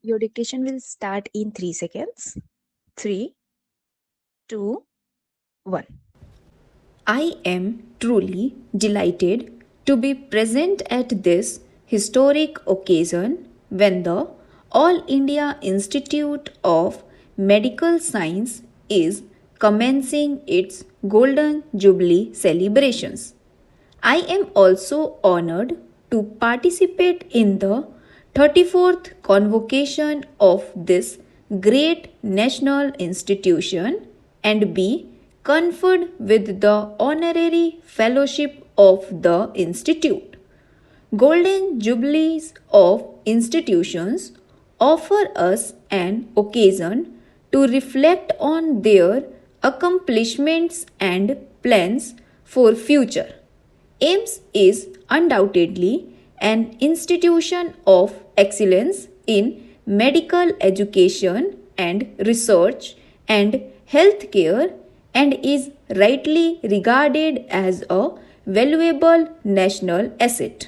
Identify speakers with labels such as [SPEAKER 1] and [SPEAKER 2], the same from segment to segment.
[SPEAKER 1] Your dictation will start in 3 seconds. 3, 2, 1.
[SPEAKER 2] I am truly delighted to be present at this historic occasion when the All India Institute of Medical Science is commencing its Golden Jubilee celebrations. I am also honored to participate in the 34th convocation of this great national institution and be conferred with the honorary fellowship of the institute. Golden Jubilees of institutions offer us an occasion to reflect on their accomplishments and plans for future. AIMS is undoubtedly an institution of excellence in medical education and research and healthcare and is rightly regarded as a valuable national asset.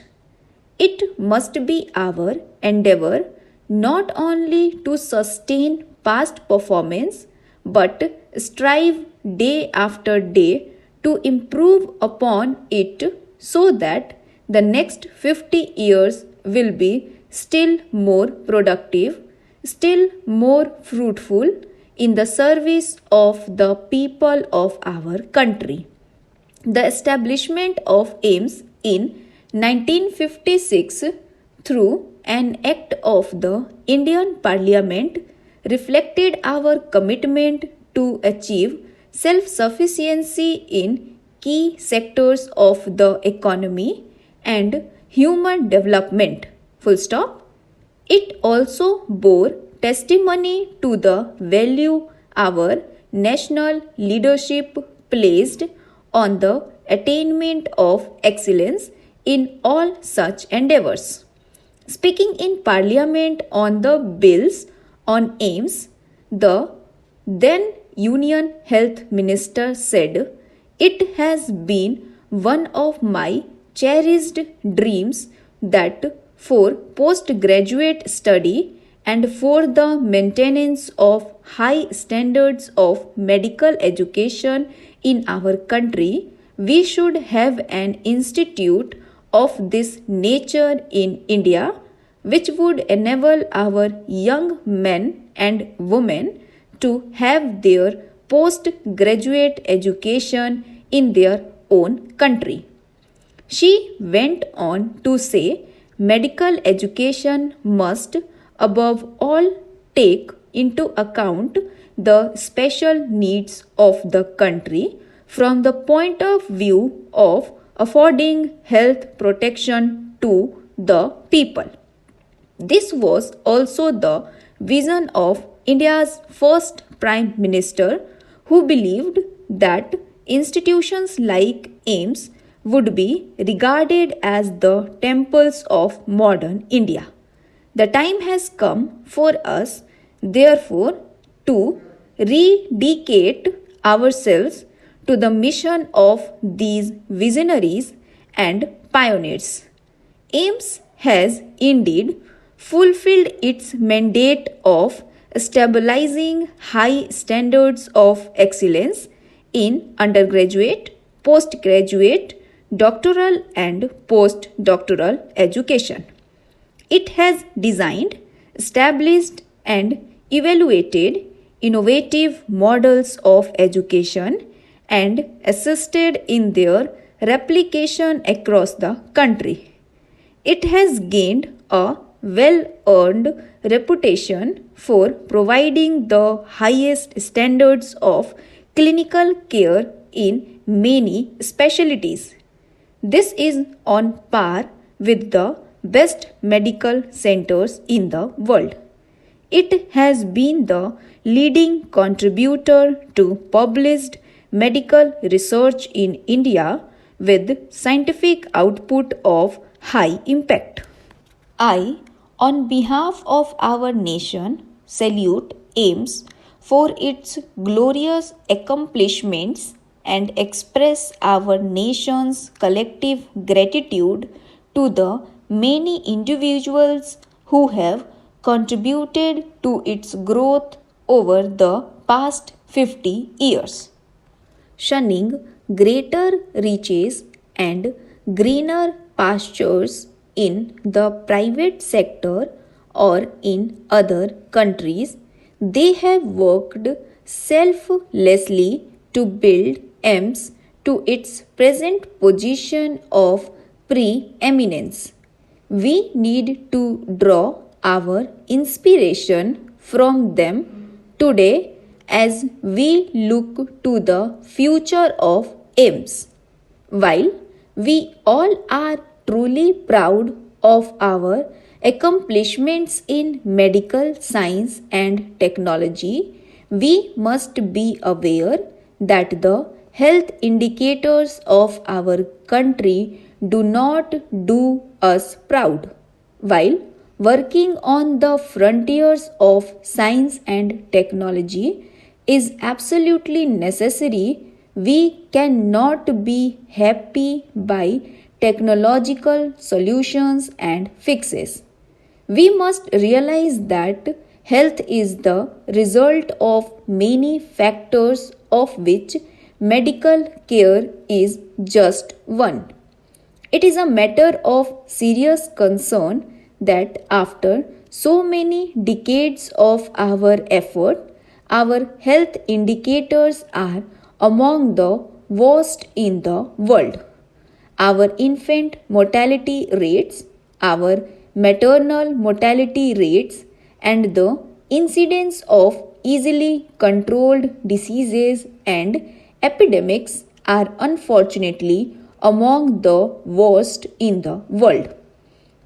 [SPEAKER 2] It must be our endeavor not only to sustain past performance but strive day after day to improve upon it so that the next 50 years will be still more productive, still more fruitful in the service of the people of our country. The establishment of AIMS in 1956 through an act of the Indian Parliament reflected our commitment to achieve self sufficiency in key sectors of the economy and human development. Full stop. It also bore testimony to the value our national leadership placed on the attainment of excellence in all such endeavors. Speaking in Parliament on the bills on AIMS, the then Union Health Minister said, "It has been one of my cherished dreams that for postgraduate study and for the maintenance of high standards of medical education in our country, we should have an institute of this nature in India, which would enable our young men and women to have their postgraduate education in their own country." She went on to say medical education must, above all, take into account the special needs of the country from the point of view of affording health protection to the people. This was also the vision of India's first Prime Minister, who believed that institutions like AIMS would be regarded as the temples of modern India. The time has come for us, therefore, to rededicate ourselves to the mission of these visionaries and pioneers. AIMS has indeed fulfilled its mandate of stabilizing high standards of excellence in undergraduate, postgraduate, doctoral, and postdoctoral education. It has designed, established, and evaluated innovative models of education and assisted in their replication across the country. It has gained a well earned reputation for providing the highest standards of clinical care in many specialties. This is on par with the best medical centers in the world. It has been the leading contributor to published medical research in India with scientific output of high impact. I, on behalf of our nation, salute AIMS for its glorious accomplishments and express our nation's collective gratitude to the many individuals who have contributed to its growth over the past 50 years. Shunning greater reaches and greener pastures in the private sector or in other countries, they have worked selflessly to build AIMS to its present position of preeminence. We need to draw our inspiration from them today as we look to the future of AIMS. While we all are truly proud of our accomplishments in medical science and technology, we must be aware that the health indicators of our country do not do us proud. While working on the frontiers of science and technology is absolutely necessary, we cannot be happy by technological solutions and fixes. We must realize that health is the result of many factors, of which medical care is just one. It is a matter of serious concern that after so many decades of our effort, our health indicators are among the worst in the world. Our infant mortality rates, our maternal mortality rates, and the incidence of easily controlled diseases and epidemics are unfortunately among the worst in the world.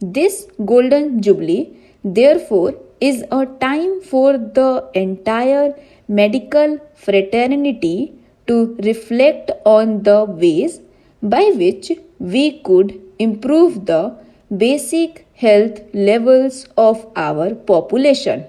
[SPEAKER 2] This Golden Jubilee, therefore, is a time for the entire medical fraternity to reflect on the ways by which we could improve the basic health levels of our population.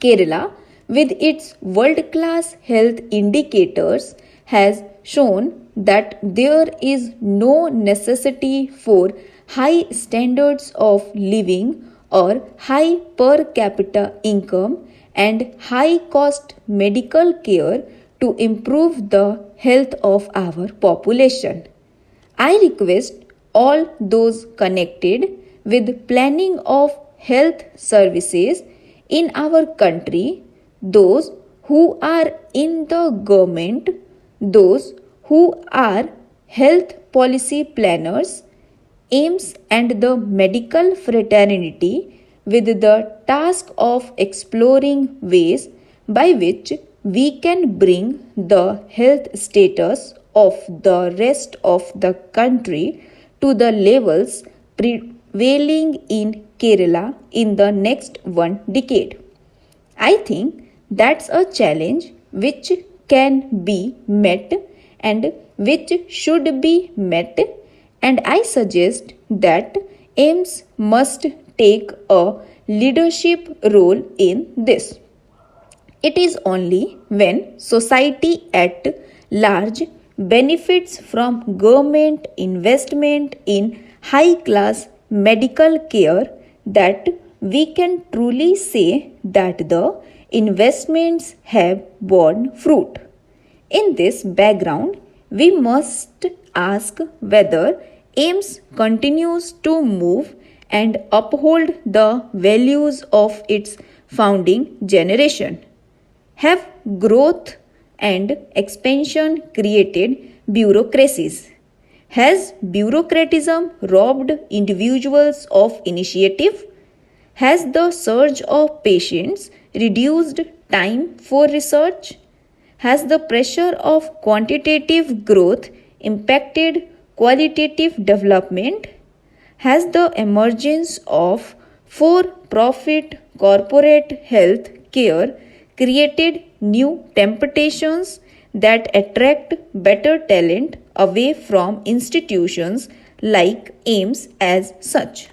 [SPEAKER 2] Kerala, with its world class health indicators, has shown that there is no necessity for high standards of living or high per capita income and high cost medical care to improve the health of our population. I request all those connected with planning of health services in our country, those who are in the government, those who are health policy planners, AIMS and the medical fraternity with the task of exploring ways by which we can bring the health status of the rest of the country to the levels prevailing in Kerala in the next one decade. I think that's a challenge which can be met and which should be met, and I suggest that AIMS must take a leadership role in this. It is only when society at large benefits from government investment in high class medical care that we can truly say that the investments have borne fruit. In this background, we must ask whether AIMS continues to move and uphold the values of its founding generation. Have growth and expansion created bureaucracies? Has bureaucratism robbed individuals of initiative? Has the surge of patients reduced time for research? Has the pressure of quantitative growth impacted qualitative development? Has the emergence of for profit corporate health care created new temptations that attract better talent away from institutions like AIMS as such?